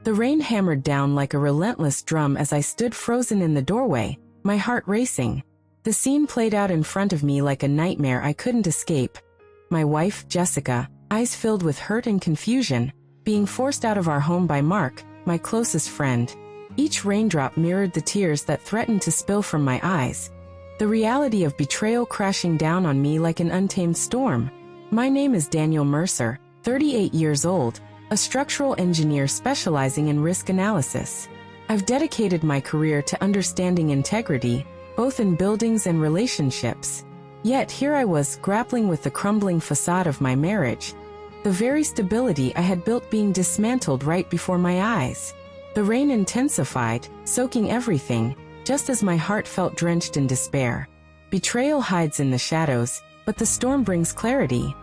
The rain hammered down like a relentless drum as I stood frozen in the doorway, my heart racing. The scene played out in front of me like a nightmare I couldn't escape. My wife, Jessica, eyes filled with hurt and confusion, being forced out of our home by Mark, my closest friend. Each raindrop mirrored the tears that threatened to spill from my eyes. The reality of betrayal crashing down on me like an untamed storm. My name is Daniel Mercer, 38 years old, a structural engineer specializing in risk analysis. I've dedicated my career to understanding integrity, both in buildings and relationships. Yet here I was, grappling with the crumbling facade of my marriage. The very stability I had built being dismantled right before my eyes. The rain intensified, soaking everything, just as my heart felt drenched in despair. Betrayal hides in the shadows, but the storm brings clarity.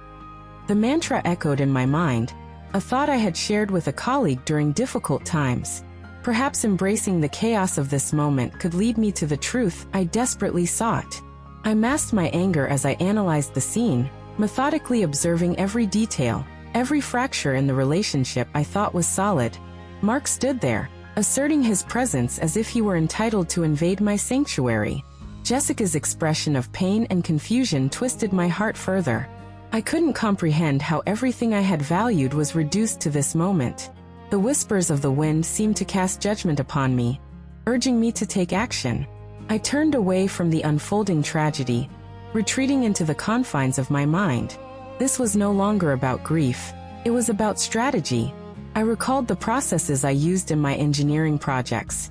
The mantra echoed in my mind, a thought I had shared with a colleague during difficult times. Perhaps embracing the chaos of this moment could lead me to the truth I desperately sought. I masked my anger as I analyzed the scene, methodically observing every detail, every fracture in the relationship I thought was solid. Mark stood there, asserting his presence as if he were entitled to invade my sanctuary. Jessica's expression of pain and confusion twisted my heart further. I couldn't comprehend how everything I had valued was reduced to this moment. The whispers of the wind seemed to cast judgment upon me, urging me to take action. I turned away from the unfolding tragedy, retreating into the confines of my mind. This was no longer about grief. It was about strategy. I recalled the processes I used in my engineering projects.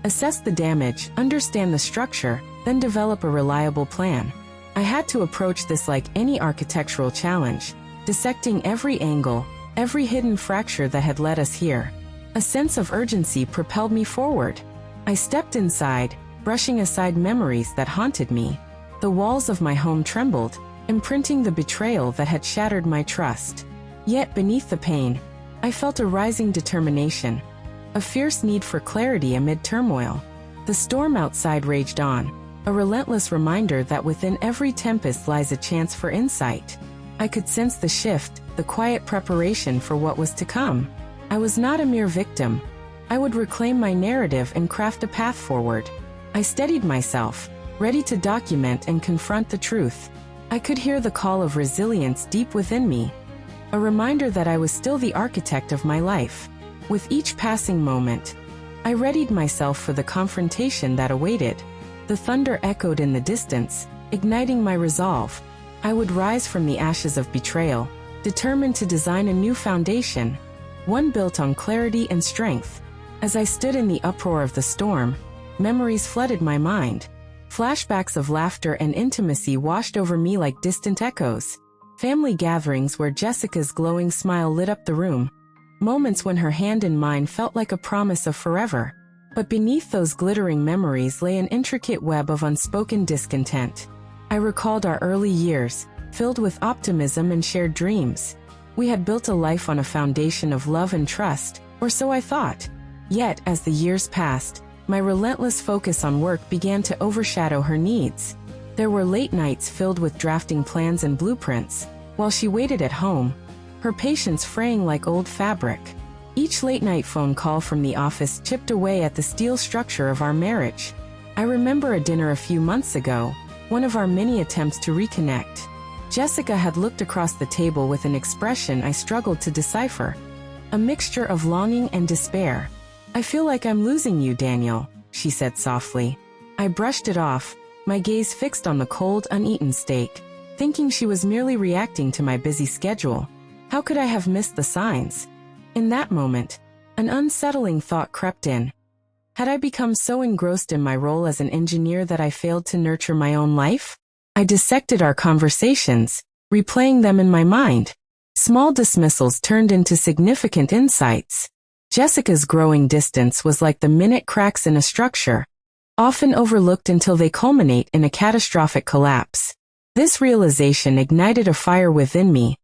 Assess the damage, understand the structure, then develop a reliable plan. I had to approach this like any architectural challenge, dissecting every angle, every hidden fracture that had led us here. A sense of urgency propelled me forward. I stepped inside, brushing aside memories that haunted me. The walls of my home trembled, imprinting the betrayal that had shattered my trust. Yet beneath the pain, I felt a rising determination, a fierce need for clarity amid turmoil. The storm outside raged on, a relentless reminder that within every tempest lies a chance for insight. I could sense the shift, the quiet preparation for what was to come. I was not a mere victim. I would reclaim my narrative and craft a path forward. I steadied myself, ready to document and confront the truth. I could hear the call of resilience deep within me, a reminder that I was still the architect of my life. With each passing moment, I readied myself for the confrontation that awaited. The thunder echoed in the distance, igniting my resolve. I would rise from the ashes of betrayal, determined to design a new foundation, one built on clarity and strength. As I stood in the uproar of the storm, memories flooded my mind. Flashbacks of laughter and intimacy washed over me like distant echoes. Family gatherings where Jessica's glowing smile lit up the room. Moments when her hand in mine felt like a promise of forever. But beneath those glittering memories lay an intricate web of unspoken discontent. I recalled our early years, filled with optimism and shared dreams. We had built a life on a foundation of love and trust, or so I thought. Yet, as the years passed, my relentless focus on work began to overshadow her needs. There were late nights filled with drafting plans and blueprints, while she waited at home, her patience fraying like old fabric. Each late-night phone call from the office chipped away at the steel structure of our marriage. I remember a dinner a few months ago, one of our many attempts to reconnect. Jessica had looked across the table with an expression I struggled to decipher, a mixture of longing and despair. "I feel like I'm losing you, Daniel," she said softly. I brushed it off, my gaze fixed on the cold, uneaten steak, thinking she was merely reacting to my busy schedule. How could I have missed the signs? In that moment, an unsettling thought crept in. Had I become so engrossed in my role as an engineer that I failed to nurture my own life? I dissected our conversations, replaying them in my mind. Small dismissals turned into significant insights. Jessica's growing distance was like the minute cracks in a structure, often overlooked until they culminate in a catastrophic collapse. This realization ignited a fire within me.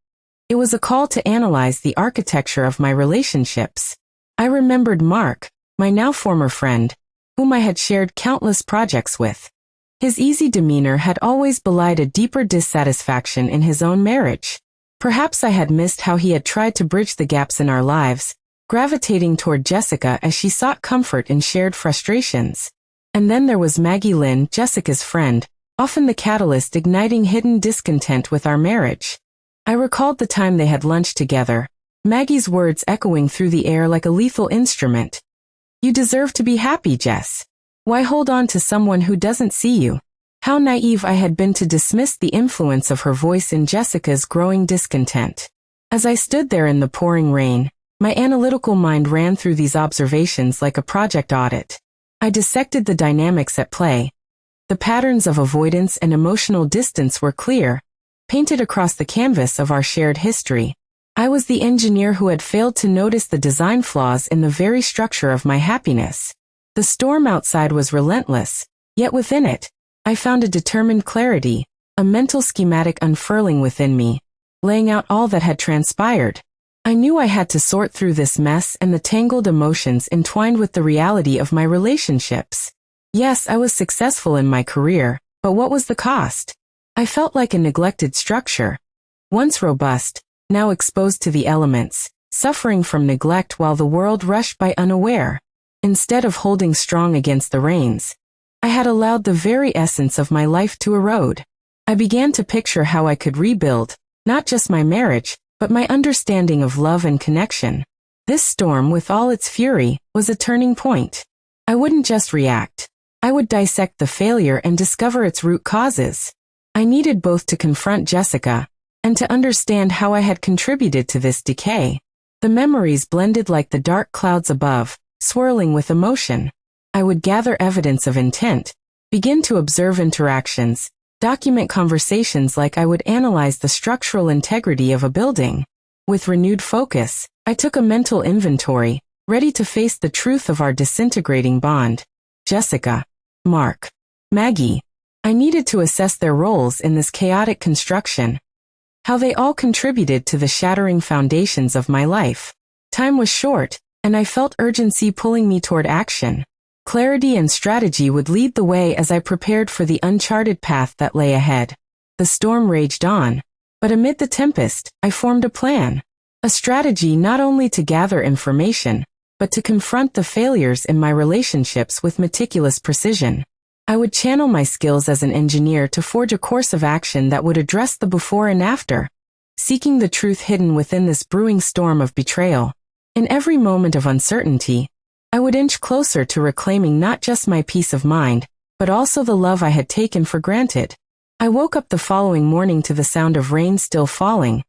It was a call to analyze the architecture of my relationships. I remembered Mark, my now former friend, whom I had shared countless projects with. His easy demeanor had always belied a deeper dissatisfaction in his own marriage. Perhaps I had missed how he had tried to bridge the gaps in our lives, gravitating toward Jessica as she sought comfort in shared frustrations. And then there was Maggie Lynn, Jessica's friend, often the catalyst igniting hidden discontent with our marriage. I recalled the time they had lunch together, Maggie's words echoing through the air like a lethal instrument. "You deserve to be happy, Jess. Why hold on to someone who doesn't see you?" How naive I had been to dismiss the influence of her voice in Jessica's growing discontent. As I stood there in the pouring rain, my analytical mind ran through these observations like a project audit. I dissected the dynamics at play. The patterns of avoidance and emotional distance were clear, painted across the canvas of our shared history. I was the engineer who had failed to notice the design flaws in the very structure of my happiness. The storm outside was relentless, yet within it, I found a determined clarity, a mental schematic unfurling within me, laying out all that had transpired. I knew I had to sort through this mess and the tangled emotions entwined with the reality of my relationships. Yes, I was successful in my career, but what was the cost? I felt like a neglected structure. Once robust, now exposed to the elements, suffering from neglect while the world rushed by unaware. Instead of holding strong against the rains, I had allowed the very essence of my life to erode. I began to picture how I could rebuild, not just my marriage, but my understanding of love and connection. This storm, with all its fury, was a turning point. I wouldn't just react. I would dissect the failure and discover its root causes. I needed both to confront Jessica and to understand how I had contributed to this decay. The memories blended like the dark clouds above, swirling with emotion. I would gather evidence of intent, begin to observe interactions, document conversations like I would analyze the structural integrity of a building. With renewed focus, I took a mental inventory, ready to face the truth of our disintegrating bond. Jessica, Mark, Maggie. I needed to assess their roles in this chaotic construction, how they all contributed to the shattering foundations of my life. Time was short, and I felt urgency pulling me toward action. Clarity and strategy would lead the way as I prepared for the uncharted path that lay ahead. The storm raged on, but amid the tempest, I formed a plan. A strategy not only to gather information, but to confront the failures in my relationships with meticulous precision. I would channel my skills as an engineer to forge a course of action that would address the before and after, seeking the truth hidden within this brewing storm of betrayal. In every moment of uncertainty, I would inch closer to reclaiming not just my peace of mind, but also the love I had taken for granted. I woke up the following morning to the sound of rain still falling,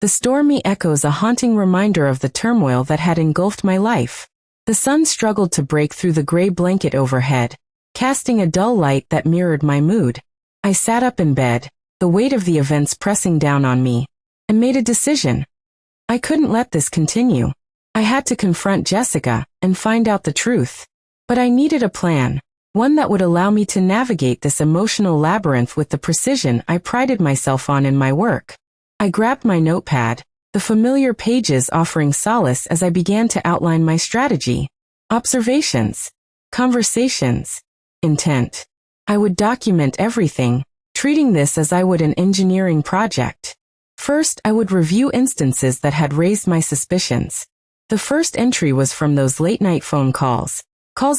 the stormy echoes a haunting reminder of the turmoil that had engulfed my life. The sun struggled to break through the gray blanket overhead, casting a dull light that mirrored my mood. I sat up in bed, the weight of the events pressing down on me, and made a decision. I couldn't let this continue. I had to confront Jessica and find out the truth. But I needed a plan, one that would allow me to navigate this emotional labyrinth with the precision I prided myself on in my work. I grabbed my notepad, the familiar pages offering solace as I began to outline my strategy. Observations, conversations, intent. I would document everything, treating this as I would an engineering project. First, I would review instances that had raised my suspicions. The first entry was from those late-night phone calls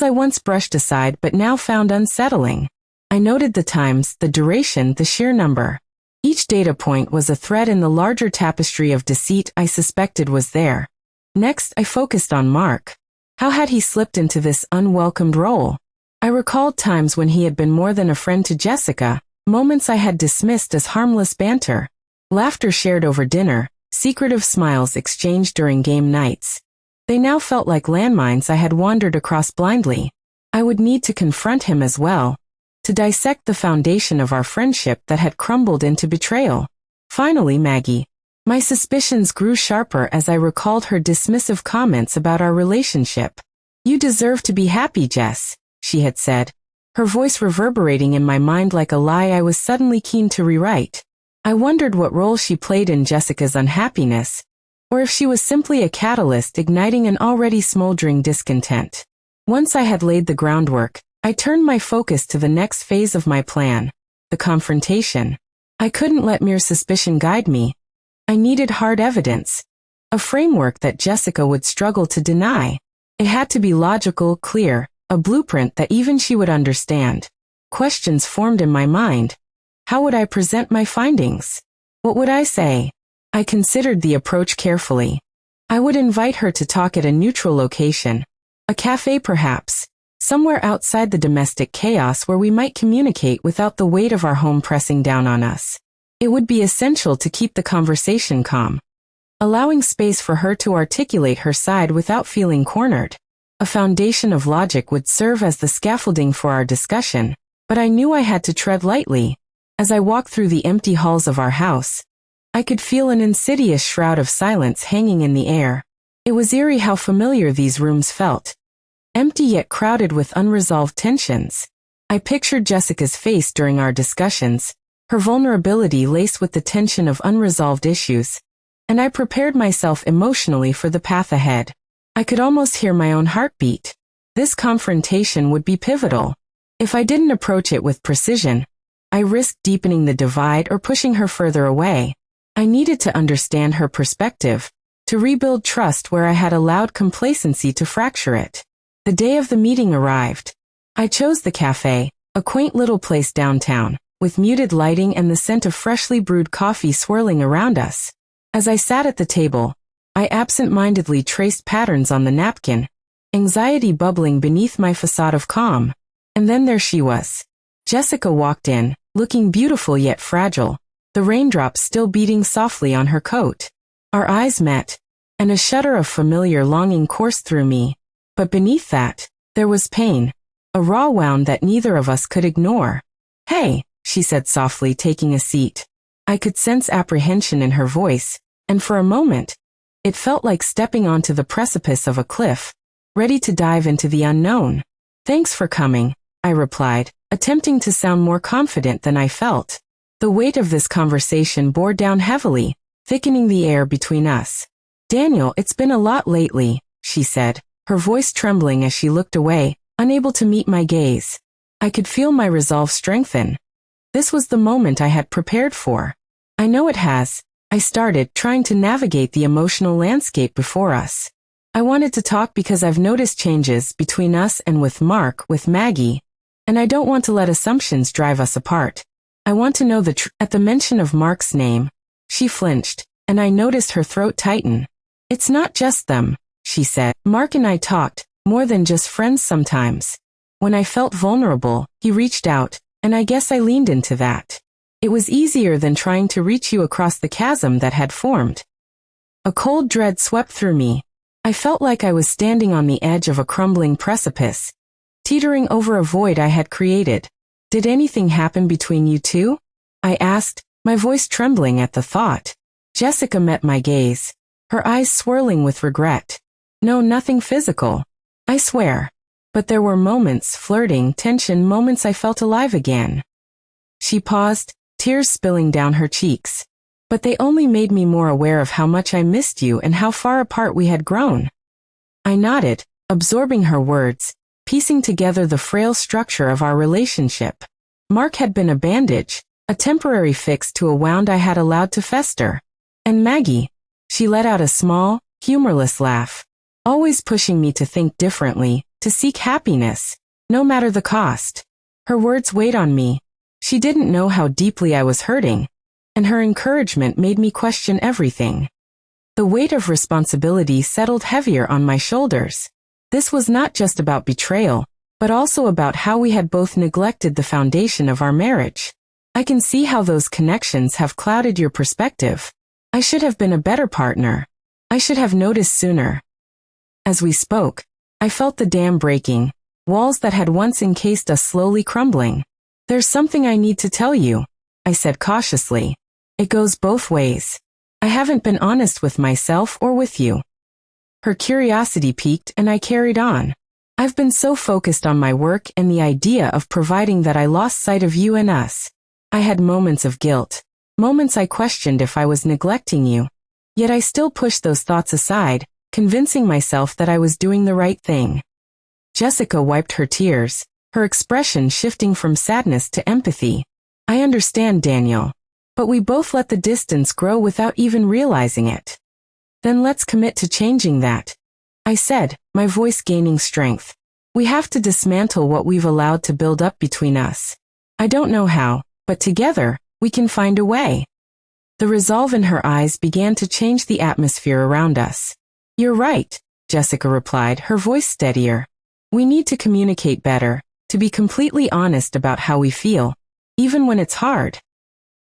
I once brushed aside but now found unsettling. I noted the times, the duration, the sheer number. Each data point was a thread in the larger tapestry of deceit I suspected was there. Next, I focused on Mark. How had he slipped into this unwelcomed role? I recalled times when he had been more than a friend to Jessica, moments I had dismissed as harmless banter. Laughter shared over dinner, secretive smiles exchanged during game nights. They now felt like landmines I had wandered across blindly. I would need to confront him as well, to dissect the foundation of our friendship that had crumbled into betrayal. Finally, Maggie. My suspicions grew sharper as I recalled her dismissive comments about our relationship. "You deserve to be happy, Jess," she had said, her voice reverberating in my mind like a lie I was suddenly keen to rewrite. I wondered what role she played in Jessica's unhappiness, or if she was simply a catalyst igniting an already smoldering discontent. Once I had laid the groundwork, I turned my focus to the next phase of my plan, the confrontation. I couldn't let mere suspicion guide me. I needed hard evidence. a framework that Jessica would struggle to deny. It had to be logical, clear, a blueprint that even she would understand. Questions formed in my mind. How would I present my findings? What would I say? I considered the approach carefully. I would invite her to talk at a neutral location, a cafe perhaps, somewhere outside the domestic chaos where we might communicate without the weight of our home pressing down on us. It would be essential to keep the conversation calm, allowing space for her to articulate her side without feeling cornered. A foundation of logic would serve as the scaffolding for our discussion, but I knew I had to tread lightly. As I walked through the empty halls of our house, I could feel an insidious shroud of silence hanging in the air. It was eerie how familiar these rooms felt, empty yet crowded with unresolved tensions. I pictured Jessica's face during our discussions, her vulnerability laced with the tension of unresolved issues, and I prepared myself emotionally for the path ahead. I could almost hear my own heartbeat. This confrontation would be pivotal. If I didn't approach it with precision, I risked deepening the divide or pushing her further away. I needed to understand her perspective, to rebuild trust where I had allowed complacency to fracture it. The day of the meeting arrived. I chose the cafe, a quaint little place downtown, with muted lighting and the scent of freshly brewed coffee swirling around us. As I sat at the table, I absent-mindedly traced patterns on the napkin, anxiety bubbling beneath my facade of calm. And then there she was. Jessica walked in, looking beautiful yet fragile, the raindrops still beating softly on her coat. Our eyes met, and a shudder of familiar longing coursed through me. But beneath that, there was pain, a raw wound that neither of us could ignore. "Hey," she said softly, taking a seat. I could sense apprehension in her voice, and for a moment, it felt like stepping onto the precipice of a cliff, ready to dive into the unknown. "Thanks for coming," I replied, attempting to sound more confident than I felt. The weight of this conversation bore down heavily, thickening the air between us. "Daniel, it's been a lot lately," she said, her voice trembling as she looked away, unable to meet my gaze. I could feel my resolve strengthen. This was the moment I had prepared for. "I know it has," I started, trying to navigate the emotional landscape before us. "I wanted to talk because I've noticed changes between us and with Mark, with Maggie, and I don't want to let assumptions drive us apart. I want to know the truth." At the mention of Mark's name, she flinched, and I noticed her throat tighten. "It's not just them," she said. "Mark and I talked, more than just friends sometimes. When I felt vulnerable, he reached out, and I guess I leaned into that. It was easier than trying to reach you across the chasm that had formed." A cold dread swept through me. I felt like I was standing on the edge of a crumbling precipice, teetering over a void I had created. "Did anything happen between you two?" I asked, my voice trembling at the thought. Jessica met my gaze, her eyes swirling with regret. "No, nothing physical. I swear. But there were moments, flirting, tension, moments I felt alive again." She paused, tears spilling down her cheeks. "But they only made me more aware of how much I missed you and how far apart we had grown." I nodded, absorbing her words, piecing together the frail structure of our relationship. Mark had been a bandage, a temporary fix to a wound I had allowed to fester. And Maggie, she let out a small, humorless laugh, always pushing me to think differently, to seek happiness, no matter the cost. Her words weighed on me. She didn't know how deeply I was hurting, and her encouragement made me question everything. The weight of responsibility settled heavier on my shoulders. This was not just about betrayal, but also about how we had both neglected the foundation of our marriage. "I can see how those connections have clouded your perspective. I should have been a better partner. I should have noticed sooner." As we spoke, I felt the dam breaking, walls that had once encased us slowly crumbling. "There's something I need to tell you," I said cautiously. "It goes both ways. I haven't been honest with myself or with you." Her curiosity piqued and I carried on. "I've been so focused on my work and the idea of providing that I lost sight of you and us. I had moments of guilt, moments I questioned if I was neglecting you. Yet I still pushed those thoughts aside, convincing myself that I was doing the right thing." Jessica wiped her tears, her expression shifting from sadness to empathy. "I understand, Daniel. But we both let the distance grow without even realizing it. Then let's commit to changing that, I said, my voice gaining strength. We have to dismantle what we've allowed to build up between us. I don't know how, but together, we can find a way. The resolve in her eyes began to change the atmosphere around us. You're right, Jessica replied, her voice steadier. We need to communicate better, to be completely honest about how we feel, even when it's hard.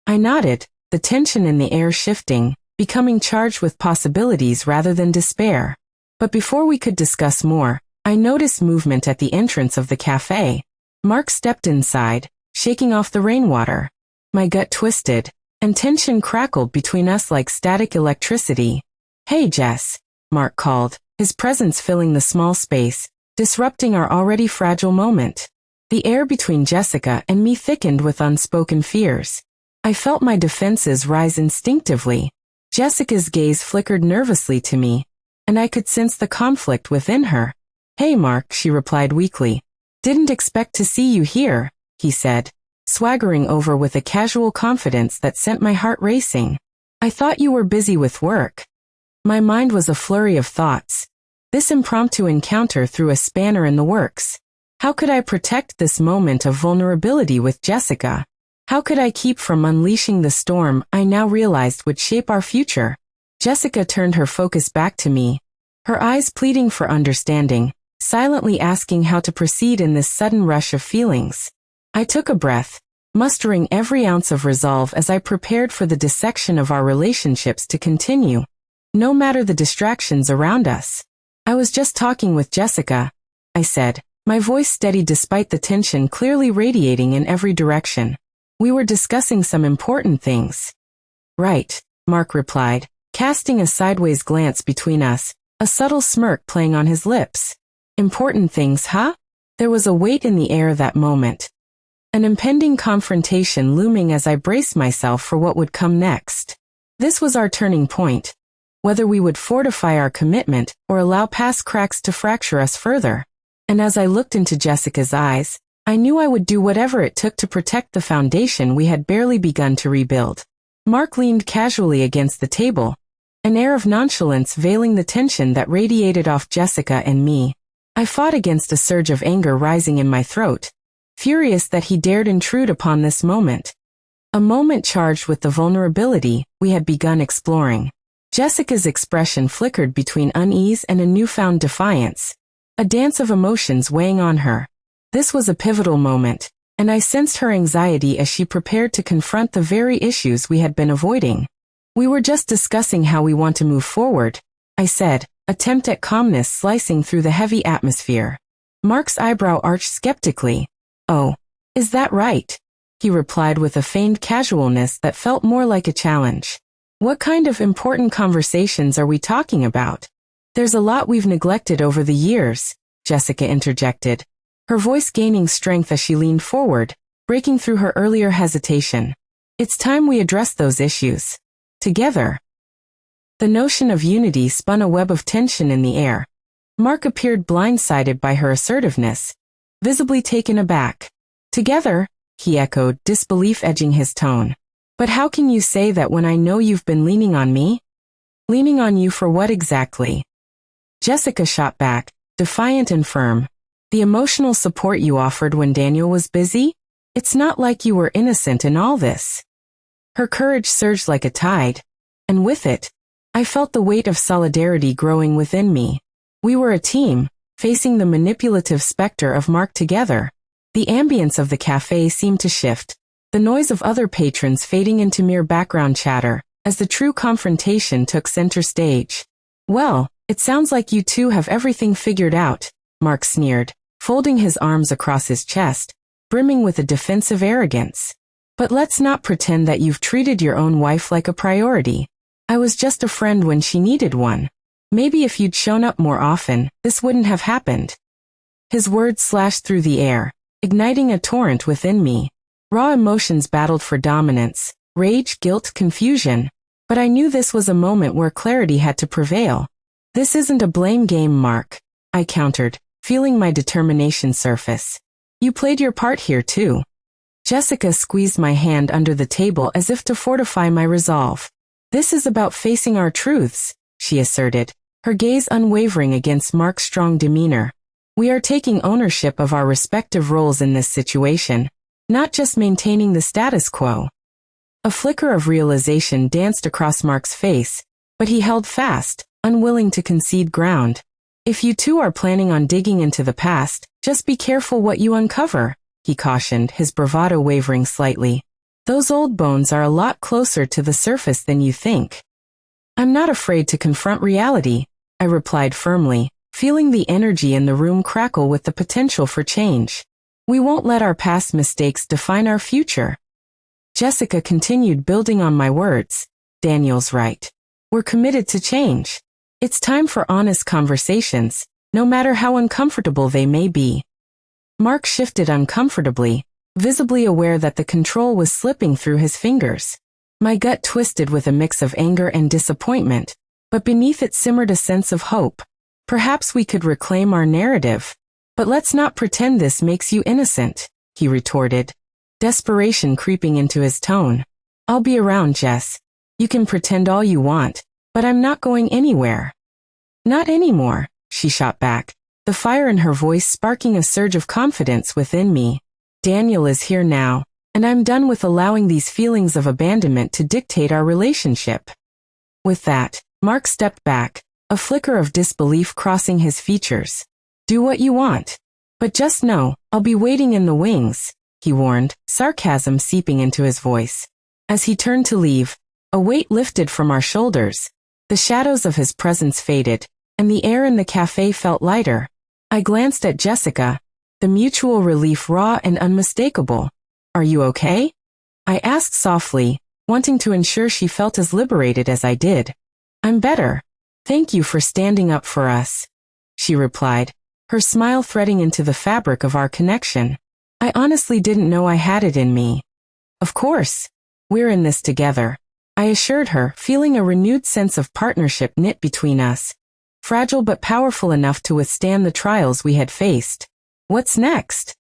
I nodded, the tension in the air shifting, becoming charged with possibilities rather than despair. But before we could discuss more, I noticed movement at the entrance of the cafe. Mark stepped inside, shaking off the rainwater. My gut twisted, and tension crackled between us like static electricity. Hey Jess, Mark called, his presence filling the small space, disrupting our already fragile moment. The air between Jessica and me thickened with unspoken fears. I felt my defenses rise instinctively. Jessica's gaze flickered nervously to me, and I could sense the conflict within her. Hey Mark, she replied weakly. Didn't expect to see you here, he said, swaggering over with a casual confidence that sent my heart racing. I thought you were busy with work. My mind was a flurry of thoughts. This impromptu encounter threw a spanner in the works. How could I protect this moment of vulnerability with Jessica? How could I keep from unleashing the storm I now realized would shape our future? Jessica turned her focus back to me, her eyes pleading for understanding, silently asking how to proceed in this sudden rush of feelings. I took a breath, mustering every ounce of resolve as I prepared for the dissection of our relationships to continue, no matter the distractions around us. I was just talking with Jessica, I said, my voice steady despite the tension clearly radiating in every direction. We were discussing some important things. Right, Mark replied, casting a sideways glance between us, a subtle smirk playing on his lips. Important things, huh? There was a weight in the air that moment. An impending confrontation looming as I braced myself for what would come next. This was our turning point. Whether we would fortify our commitment or allow past cracks to fracture us further. And as I looked into Jessica's eyes, I knew I would do whatever it took to protect the foundation we had barely begun to rebuild. Mark leaned casually against the table, an air of nonchalance veiling the tension that radiated off Jessica and me. I fought against a surge of anger rising in my throat, furious that he dared intrude upon this moment. A moment charged with the vulnerability we had begun exploring. Jessica's expression flickered between unease and a newfound defiance, a dance of emotions weighing on her. This was a pivotal moment, and I sensed her anxiety as she prepared to confront the very issues we had been avoiding. We were just discussing how we want to move forward, I said, attempt at calmness slicing through the heavy atmosphere. Mark's eyebrow arched skeptically. Oh, is that right? He replied with a feigned casualness that felt more like a challenge. What kind of important conversations are we talking about? There's a lot we've neglected over the years, Jessica interjected, her voice gaining strength as she leaned forward, breaking through her earlier hesitation. It's time we address those issues. Together. The notion of unity spun a web of tension in the air. Mark appeared blindsided by her assertiveness, visibly taken aback. Together, he echoed, disbelief edging his tone. But how can you say that when I know you've been leaning on me? Leaning on you for what exactly? Jessica shot back, defiant and firm. The emotional support you offered when Daniel was busy? It's not like you were innocent in all this. Her courage surged like a tide, and with it, I felt the weight of solidarity growing within me. We were a team, facing the manipulative specter of Mark together. The ambience of the cafe seemed to shift, the noise of other patrons fading into mere background chatter, as the true confrontation took center stage. Well, it sounds like you two have everything figured out, Mark sneered, folding his arms across his chest, brimming with a defensive arrogance. But let's not pretend that you've treated your own wife like a priority. I was just a friend when she needed one. Maybe if you'd shown up more often, this wouldn't have happened. His words slashed through the air, igniting a torrent within me. Raw emotions battled for dominance, rage, guilt, confusion. But I knew this was a moment where clarity had to prevail. This isn't a blame game, Mark, I countered, feeling my determination surface. You played your part here too. Jessica squeezed my hand under the table as if to fortify my resolve. This is about facing our truths, she asserted, her gaze unwavering against Mark's strong demeanor. We are taking ownership of our respective roles in this situation, not just maintaining the status quo. A flicker of realization danced across Mark's face, but he held fast, unwilling to concede ground. If you two are planning on digging into the past, just be careful what you uncover, he cautioned, his bravado wavering slightly. Those old bones are a lot closer to the surface than you think. I'm not afraid to confront reality, I replied firmly, feeling the energy in the room crackle with the potential for change. We won't let our past mistakes define our future. Jessica continued, building on my words. Daniel's right. We're committed to change. It's time for honest conversations, no matter how uncomfortable they may be. Mark shifted uncomfortably, visibly aware that the control was slipping through his fingers. My gut twisted with a mix of anger and disappointment, but beneath it simmered a sense of hope. Perhaps we could reclaim our narrative. But let's not pretend this makes you innocent, he retorted, desperation creeping into his tone. I'll be around, Jess. You can pretend all you want, but I'm not going anywhere. Not anymore, she shot back, the fire in her voice sparking a surge of confidence within me. Daniel is here now, and I'm done with allowing these feelings of abandonment to dictate our relationship. With that, Mark stepped back, a flicker of disbelief crossing his features. Do what you want. But just know, I'll be waiting in the wings, he warned, sarcasm seeping into his voice. As he turned to leave, a weight lifted from our shoulders. The shadows of his presence faded, and the air in the cafe felt lighter. I glanced at Jessica, the mutual relief raw and unmistakable. Are you okay? I asked softly, wanting to ensure she felt as liberated as I did. I'm better. Thank you for standing up for us, she replied, her smile threading into the fabric of our connection. I honestly didn't know I had it in me. Of course. We're in this together, I assured her, feeling a renewed sense of partnership knit between us. Fragile but powerful enough to withstand the trials we had faced. What's next?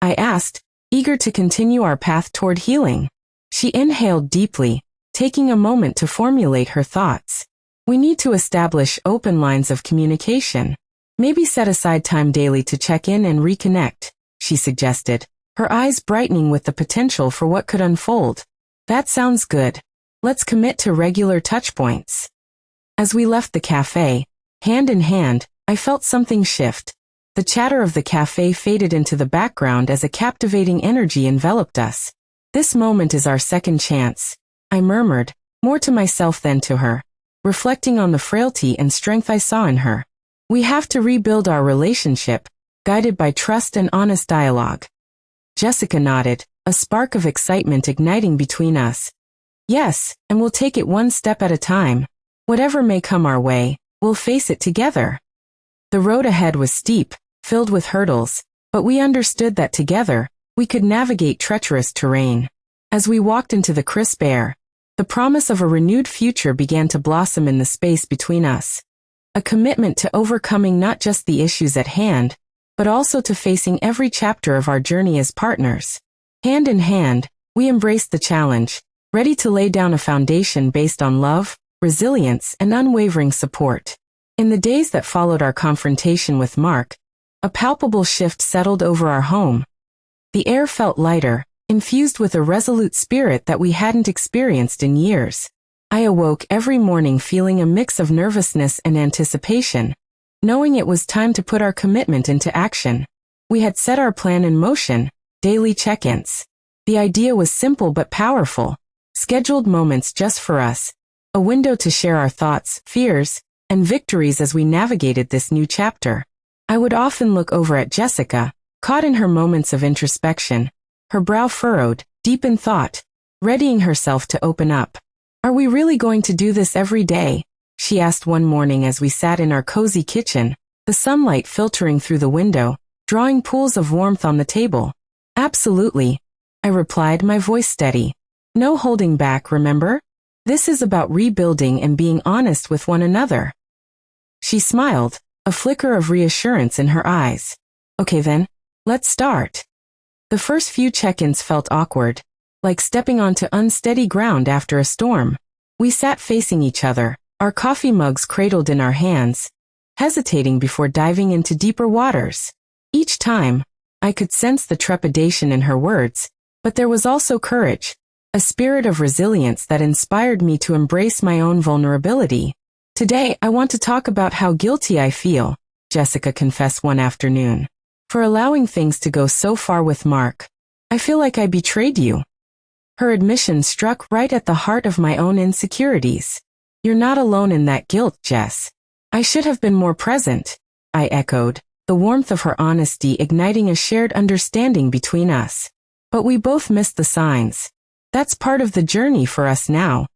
I asked, eager to continue our path toward healing. She inhaled deeply, taking a moment to formulate her thoughts. We need to establish open lines of communication. Maybe set aside time daily to check in and reconnect, she suggested, her eyes brightening with the potential for what could unfold. That sounds good. Let's commit to regular touchpoints. As we left the cafe, hand in hand, I felt something shift. The chatter of the cafe faded into the background as a captivating energy enveloped us. This moment is our second chance, I murmured, more to myself than to her, reflecting on the frailty and strength I saw in her. We have to rebuild our relationship, guided by trust and honest dialogue. Jessica nodded, a spark of excitement igniting between us. Yes, and we'll take it one step at a time. Whatever may come our way, we'll face it together. The road ahead was steep, filled with hurdles, but we understood that together, we could navigate treacherous terrain. As we walked into the crisp air, the promise of a renewed future began to blossom in the space between us. A commitment to overcoming not just the issues at hand, but also to facing every chapter of our journey as partners. Hand in hand, we embraced the challenge, ready to lay down a foundation based on love, resilience, and unwavering support. In the days that followed our confrontation with Mark, a palpable shift settled over our home. The air felt lighter, infused with a resolute spirit that we hadn't experienced in years. I awoke every morning feeling a mix of nervousness and anticipation, knowing it was time to put our commitment into action. We had set our plan in motion, daily check-ins. The idea was simple but powerful, scheduled moments just for us, a window to share our thoughts, fears, and victories as we navigated this new chapter. I would often look over at Jessica, caught in her moments of introspection, her brow furrowed, deep in thought, readying herself to open up. Are we really going to do this every day? She asked one morning as we sat in our cozy kitchen, the sunlight filtering through the window, drawing pools of warmth on the table. Absolutely, I replied, my voice steady. No holding back, remember? This is about rebuilding and being honest with one another. She smiled, a flicker of reassurance in her eyes. Okay then, let's start. The first few check-ins felt awkward, like stepping onto unsteady ground after a storm. We sat facing each other, our coffee mugs cradled in our hands, hesitating before diving into deeper waters. Each time, I could sense the trepidation in her words, but there was also courage, a spirit of resilience that inspired me to embrace my own vulnerability. Today, I want to talk about how guilty I feel, Jessica confessed one afternoon, for allowing things to go so far with Mark. I feel like I betrayed you. Her admission struck right at the heart of my own insecurities. You're not alone in that guilt, Jess. I should have been more present, I echoed, the warmth of her honesty igniting a shared understanding between us. But we both missed the signs. That's part of the journey for us now.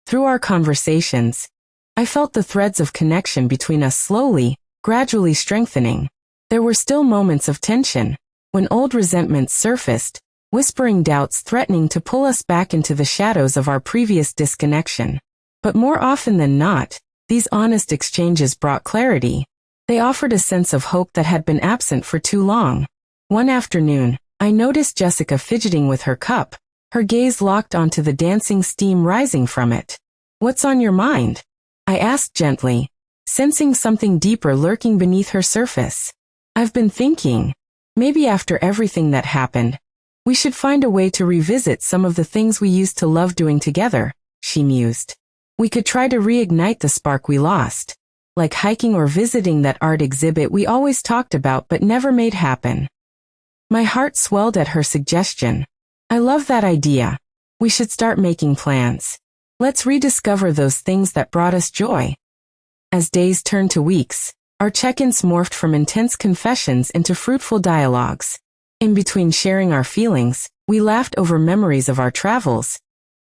Through our conversations, I felt the threads of connection between us slowly, gradually strengthening. There were still moments of tension, when old resentments surfaced, whispering doubts threatening to pull us back into the shadows of our previous disconnection. But more often than not, these honest exchanges brought clarity. They offered a sense of hope that had been absent for too long. One afternoon, I noticed Jessica fidgeting with her cup, her gaze locked onto the dancing steam rising from it. "What's on your mind?" I asked gently, sensing something deeper lurking beneath her surface. "I've been thinking, maybe after everything that happened, we should find a way to revisit some of the things we used to love doing together," she mused. "We could try to reignite the spark we lost, like hiking or visiting that art exhibit we always talked about but never made happen." My heart swelled at her suggestion. "I love that idea. We should start making plans. Let's rediscover those things that brought us joy." As days turned to weeks, our check-ins morphed from intense confessions into fruitful dialogues. In between sharing our feelings, we laughed over memories of our travels,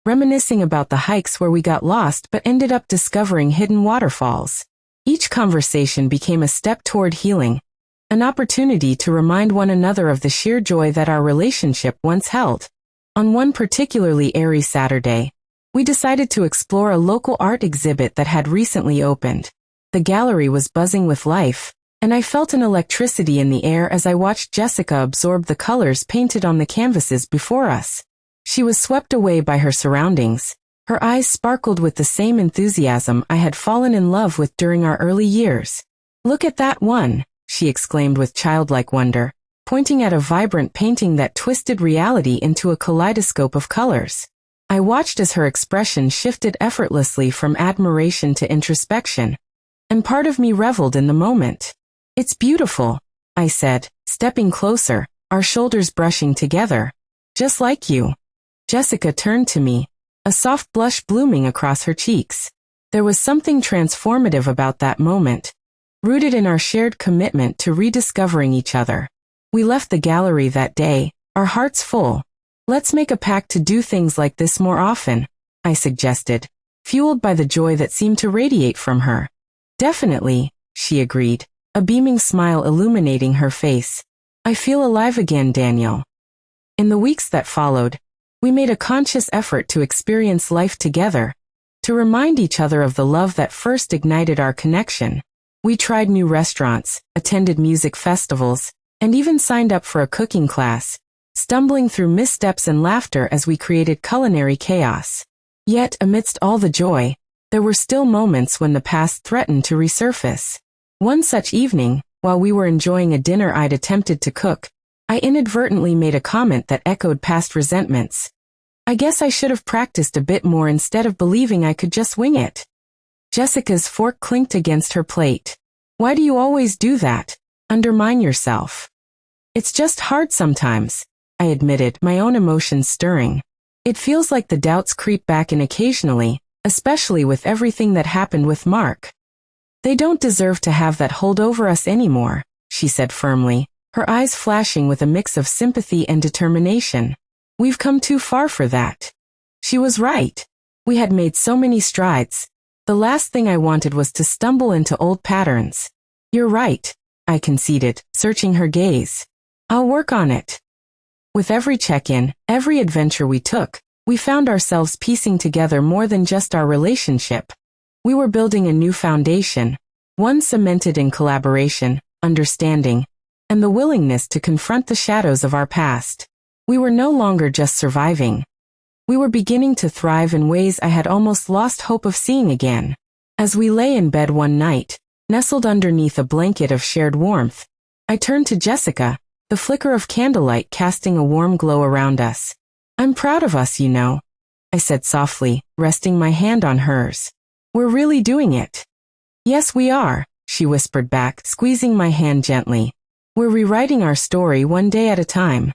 reminiscing about the hikes where we got lost but ended up discovering hidden waterfalls. Each conversation became a step toward healing, an opportunity to remind one another of the sheer joy that our relationship once held. On one particularly airy Saturday, we decided to explore a local art exhibit that had recently opened. The gallery was buzzing with life, and I felt an electricity in the air as I watched Jessica absorb the colors painted on the canvases before us. She was swept away by her surroundings. Her eyes sparkled with the same enthusiasm I had fallen in love with during our early years. "Look at that one," she exclaimed with childlike wonder, pointing at a vibrant painting that twisted reality into a kaleidoscope of colors. I watched as her expression shifted effortlessly from admiration to introspection, and part of me reveled in the moment. "It's beautiful," I said, stepping closer, our shoulders brushing together. "Just like you." Jessica turned to me, a soft blush blooming across her cheeks. There was something transformative about that moment, rooted in our shared commitment to rediscovering each other. We left the gallery that day, our hearts full. "Let's make a pact to do things like this more often," I suggested, fueled by the joy that seemed to radiate from her. "Definitely," she agreed, a beaming smile illuminating her face. "I feel alive again, Daniel." In the weeks that followed, we made a conscious effort to experience life together, to remind each other of the love that first ignited our connection. We tried new restaurants, attended music festivals, and even signed up for a cooking class, stumbling through missteps and laughter as we created culinary chaos. Yet, amidst all the joy, there were still moments when the past threatened to resurface. One such evening, while we were enjoying a dinner I'd attempted to cook, I inadvertently made a comment that echoed past resentments. "I guess I should have practiced a bit more instead of believing I could just wing it." Jessica's fork clinked against her plate. "Why do you always do that? Undermine yourself." "It's just hard sometimes," I admitted, my own emotions stirring. "It feels like the doubts creep back in occasionally, especially with everything that happened with Mark." "They don't deserve to have that hold over us anymore," she said firmly, her eyes flashing with a mix of sympathy and determination. "We've come too far for that." She was right. We had made so many strides. The last thing I wanted was to stumble into old patterns. "You're right," I conceded, searching her gaze. "I'll work on it." With every check-in, every adventure we took, we found ourselves piecing together more than just our relationship. We were building a new foundation, one cemented in collaboration, understanding, and the willingness to confront the shadows of our past. We were no longer just surviving. We were beginning to thrive in ways I had almost lost hope of seeing again. As we lay in bed one night, nestled underneath a blanket of shared warmth, I turned to Jessica, the flicker of candlelight casting a warm glow around us. "I'm proud of us, you know," I said softly, resting my hand on hers. "We're really doing it." "Yes, we are," she whispered back, squeezing my hand gently. "We're rewriting our story one day at a time."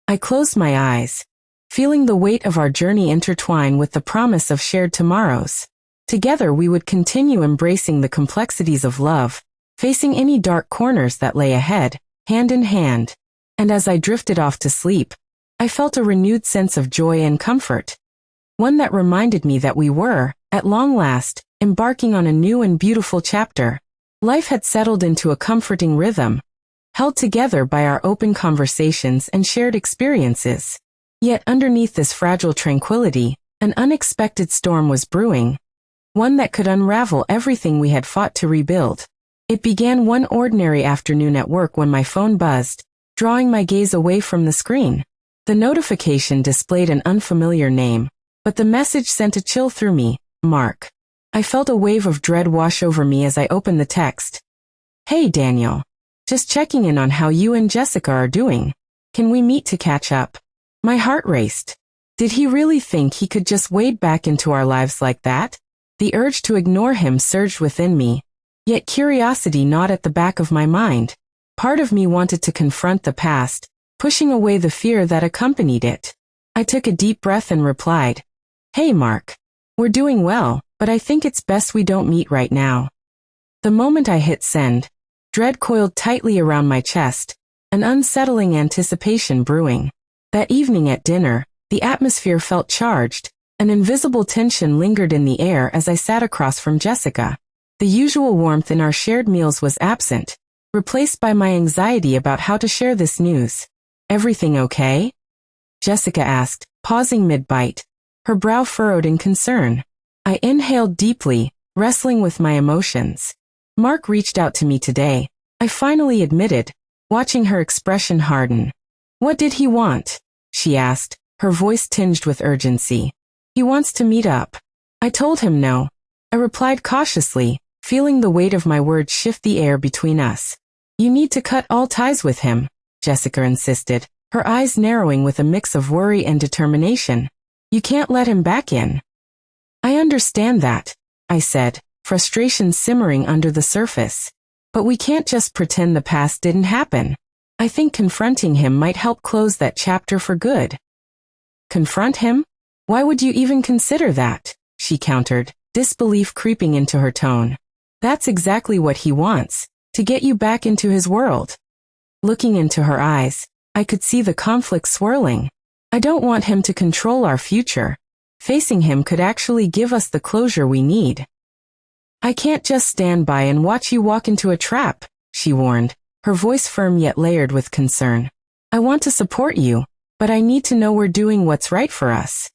I closed my eyes, feeling the weight of our journey intertwine with the promise of shared tomorrows. Together we would continue embracing the complexities of love, facing any dark corners that lay ahead, hand in hand. And as I drifted off to sleep, I felt a renewed sense of joy and comfort. One that reminded me that we were, at long last, embarking on a new and beautiful chapter. Life had settled into a comforting rhythm, held together by our open conversations and shared experiences. Yet underneath this fragile tranquility, an unexpected storm was brewing, one that could unravel everything we had fought to rebuild. It began one ordinary afternoon at work when my phone buzzed, drawing my gaze away from the screen. The notification displayed an unfamiliar name, but the message sent a chill through me. "Mark." I felt a wave of dread wash over me as I opened the text. "Hey Daniel. Just checking in on how you and Jessica are doing. Can we meet to catch up?" My heart raced. Did he really think he could just wade back into our lives like that? The urge to ignore him surged within me, yet curiosity gnawed at the back of my mind. Part of me wanted to confront the past, pushing away the fear that accompanied it. I took a deep breath and replied, "Hey Mark. We're doing well, but I think it's best we don't meet right now." The moment I hit send, dread coiled tightly around my chest, an unsettling anticipation brewing. That evening at dinner, the atmosphere felt charged. An invisible tension lingered in the air as I sat across from Jessica. The usual warmth in our shared meals was absent, replaced by my anxiety about how to share this news. "Everything okay?" Jessica asked, pausing mid-bite, her brow furrowed in concern. I inhaled deeply, wrestling with my emotions. "Mark reached out to me today," I finally admitted, watching her expression harden. "What did he want?" she asked, her voice tinged with urgency. "He wants to meet up." I told him no. I replied cautiously, feeling the weight of my words shift the air between us. "You need to cut all ties with him," Jessica insisted, her eyes narrowing with a mix of worry and determination. "You can't let him back in." "I understand that," I said, frustration simmering under the surface. "But we can't just pretend the past didn't happen. I think confronting him might help close that chapter for good." "Confront him? Why would you even consider that?" she countered, disbelief creeping into her tone. "That's exactly what he wants, to get you back into his world." Looking into her eyes, I could see the conflict swirling. I don't want him to control our future. Facing him could actually give us the closure we need. "I can't just stand by and watch you walk into a trap," she warned, her voice firm yet layered with concern. "I want to support you, but I need to know we're doing what's right for us."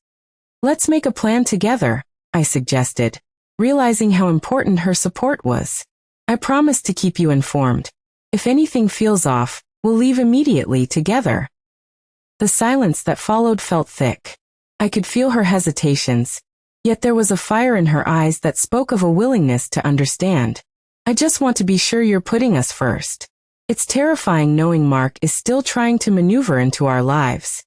"Let's make a plan together," I suggested, realizing how important her support was. "I promise to keep you informed. If anything feels off, we'll leave immediately together." The silence that followed felt thick. I could feel her hesitations, yet there was a fire in her eyes that spoke of a willingness to understand. "I just want to be sure you're putting us first. It's terrifying knowing Mark is still trying to maneuver into our lives."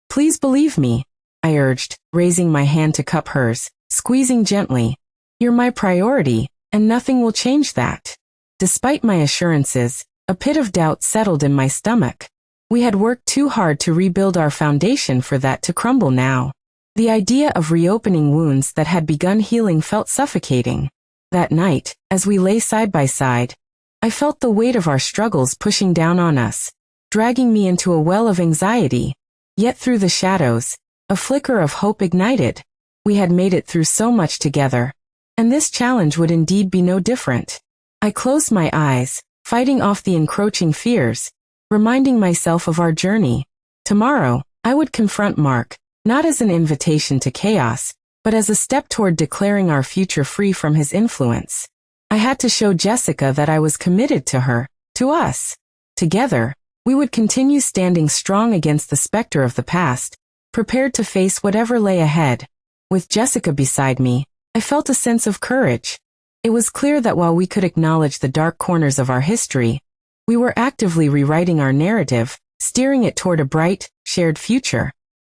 "Please believe me," I urged, raising my hand to cup hers, squeezing gently. "You're my priority, and nothing will change that." Despite my assurances, a pit of doubt settled in my stomach. We had worked too hard to rebuild our foundation for that to crumble now. The idea of reopening wounds that had begun healing felt suffocating. That night, as we lay side by side, I felt the weight of our struggles pushing down on us, dragging me into a well of anxiety. Yet through the shadows, a flicker of hope ignited. We had made it through so much together, and this challenge would indeed be no different. I closed my eyes, fighting off the encroaching fears, reminding myself of our journey. Tomorrow, I would confront Mark, not as an invitation to chaos, but as a step toward declaring our future free from his influence. I had to show Jessica that I was committed to her, to us. Together, we would continue standing strong against the specter of the past, prepared to face whatever lay ahead. With Jessica beside me, I felt a sense of courage, It was clear that while we could acknowledge the dark corners of our history, we were actively rewriting our narrative, steering it toward a bright, shared future.